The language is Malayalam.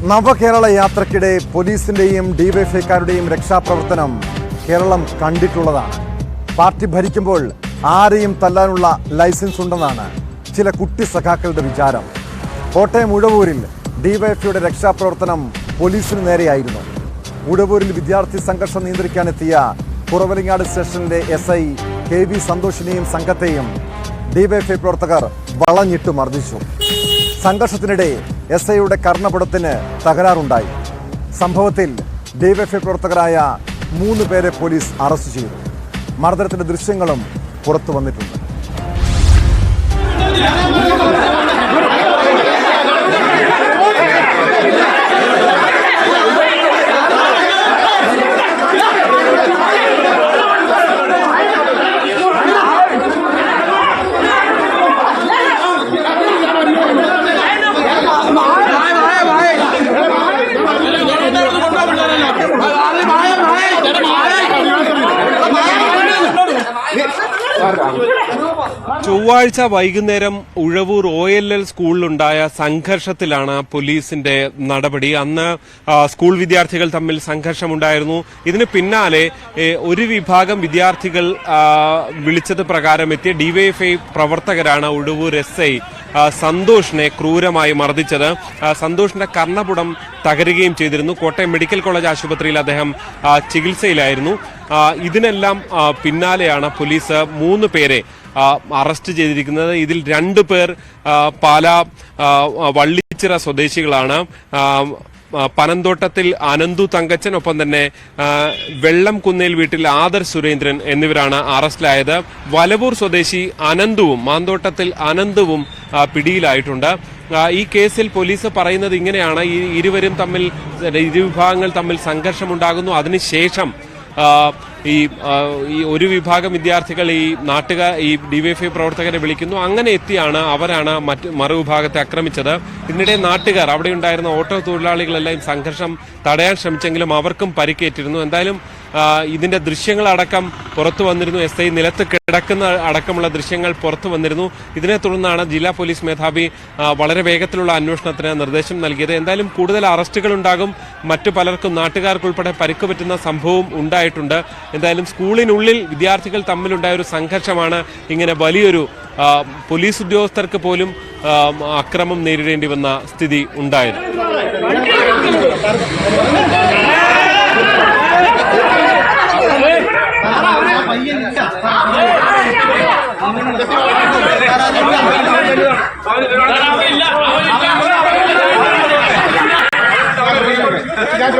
നവകേരള യാത്രയ്ക്കിടെ പോലീസിന്റെയും ഡിവൈഎഫ്ഐക്കാരുടെയും രക്ഷാപ്രവർത്തനം കേരളം കണ്ടിട്ടുള്ളതാണ്. പാർട്ടി ഭരിക്കുമ്പോൾ ആരെയും തല്ലാനുള്ള ലൈസൻസ് ഉണ്ടെന്നാണ് ചില കുട്ടി സഖാക്കളുടെ വിചാരം. കോട്ടയം ഉഴവൂരിൽ ഡിവൈഎഫ്ഐയുടെ രക്ഷാപ്രവർത്തനം പോലീസിന് നേരെയായിരുന്നു. ഉഴവൂരിൽ വിദ്യാർത്ഥി സംഘർഷം നിയന്ത്രിക്കാനെത്തിയ കുറവലിങ്ങാട് സ്റ്റേഷനിലെ SI KV സന്തോഷിനെയും സംഘത്തെയും ഡിവൈഎഫ്ഐ പ്രവർത്തകർ വളഞ്ഞിട്ട് മർദ്ദിച്ചു. സംഘർഷത്തിനിടെ SIയുടെ കർണപടത്തിന് തകരാറുണ്ടായി. സംഭവത്തിൽ ഡിവൈഎഫ്ഐ പ്രവർത്തകരായ 3 പേരെ പോലീസ് അറസ്റ്റ് ചെയ്തു. മർദ്ദനത്തിന്റെ ദൃശ്യങ്ങളും പുറത്തു വന്നിട്ടുണ്ട്. ചൊവ്വാഴ്ച വൈകുന്നേരം ഉഴവൂർ OLL സ്കൂളിലുണ്ടായ സംഘർഷത്തിലാണ് പോലീസിന്റെ നടപടി. അന്ന് സ്കൂൾ വിദ്യാർത്ഥികൾ തമ്മിൽ സംഘർഷമുണ്ടായിരുന്നു. ഇതിന് പിന്നാലെ ഒരു വിഭാഗം വിദ്യാർത്ഥികൾ വിളിച്ചത് പ്രകാരം എത്തിയ ഡിവൈഎഫ്ഐ പ്രവർത്തകരാണ് ഉഴവൂർ SI സന്തോഷിനെ ക്രൂരമായി മർദ്ദിച്ചത്. സന്തോഷിന്റെ കർണപുടം തകരുകയും ചെയ്തിരുന്നു. കോട്ടയം മെഡിക്കൽ കോളേജ് ആശുപത്രിയിൽ അദ്ദേഹം ചികിത്സയിലായിരുന്നു. ഇതിനെല്ലാം പിന്നാലെയാണ് പോലീസ് 3 പേരെ അറസ്റ്റ് ചെയ്തിരിക്കുന്നത്. ഇതിൽ 2 പേർ പാലാ വള്ളിച്ചിറ സ്വദേശികളാണ്. പനന്തോട്ടത്തിൽ അനന്തു തങ്കച്ചൻ, ഒപ്പം തന്നെ വെള്ളം കുന്നേൽ വീട്ടിൽ ആദർ സുരേന്ദ്രൻ എന്നിവരാണ് അറസ്റ്റിലായത്. വലവൂർ സ്വദേശി അനന്തുവും മാന്തോട്ടത്തിൽ അനന്തുവും പിടിയിലായിട്ടുണ്ട്. ഈ കേസിൽ പോലീസ് പറയുന്നത് ഇങ്ങനെയാണ്: ഇരു വിഭാഗങ്ങൾ തമ്മിൽ സംഘർഷമുണ്ടാകുന്നു. അതിനുശേഷം ഈ ഒരു വിഭാഗം വിദ്യാർത്ഥികൾ ഈ ഡിവൈഎഫ്ഐ പ്രവർത്തകരെ വിളിക്കുന്നു. അങ്ങനെ എത്തിയാണ് അവരാണ് മറുവിഭാഗത്തെ ആക്രമിച്ചത്. ഇതിനിടെ നാട്ടുകാർ, അവിടെ ഉണ്ടായിരുന്ന ഓട്ടോ തൊഴിലാളികളെല്ലാം സംഘർഷം തടയാൻ ശ്രമിച്ചെങ്കിലും അവർക്കും പരിക്കേറ്റിരുന്നു. എന്തായാലും ഇതിന്റെ ദൃശ്യങ്ങളടക്കം പുറത്തു വന്നിരുന്നു. SI നിലത്ത് കിടക്കുന്ന അടക്കമുള്ള ദൃശ്യങ്ങൾ പുറത്തു വന്നിരുന്നു. ഇതിനെ തുടർന്നാണ് ജില്ലാ പോലീസ് മേധാവി വളരെ വേഗത്തിലുള്ള അന്വേഷണത്തിന് നിർദ്ദേശം നൽകിയത്. എന്തായാലും കൂടുതൽ അറസ്റ്റുകൾ ഉണ്ടാകും. മറ്റു പലർക്കും, നാട്ടുകാർക്കുൾപ്പെടെ പരിക്ക് പറ്റുന്ന സംഭവം ഉണ്ടായിട്ടുണ്ട്. എന്തായാലും സ്കൂളിനുള്ളിൽ വിദ്യാർത്ഥികൾ തമ്മിലുണ്ടായ ഒരു സംഘർഷമാണ് ഇങ്ങനെ വലിയൊരു പോലീസ് ഉദ്യോഗസ്ഥർക്ക് പോലും അക്രമം നേരിടേണ്ടി വന്ന സ്ഥിതി ഉണ്ടായത്. ഞാൻ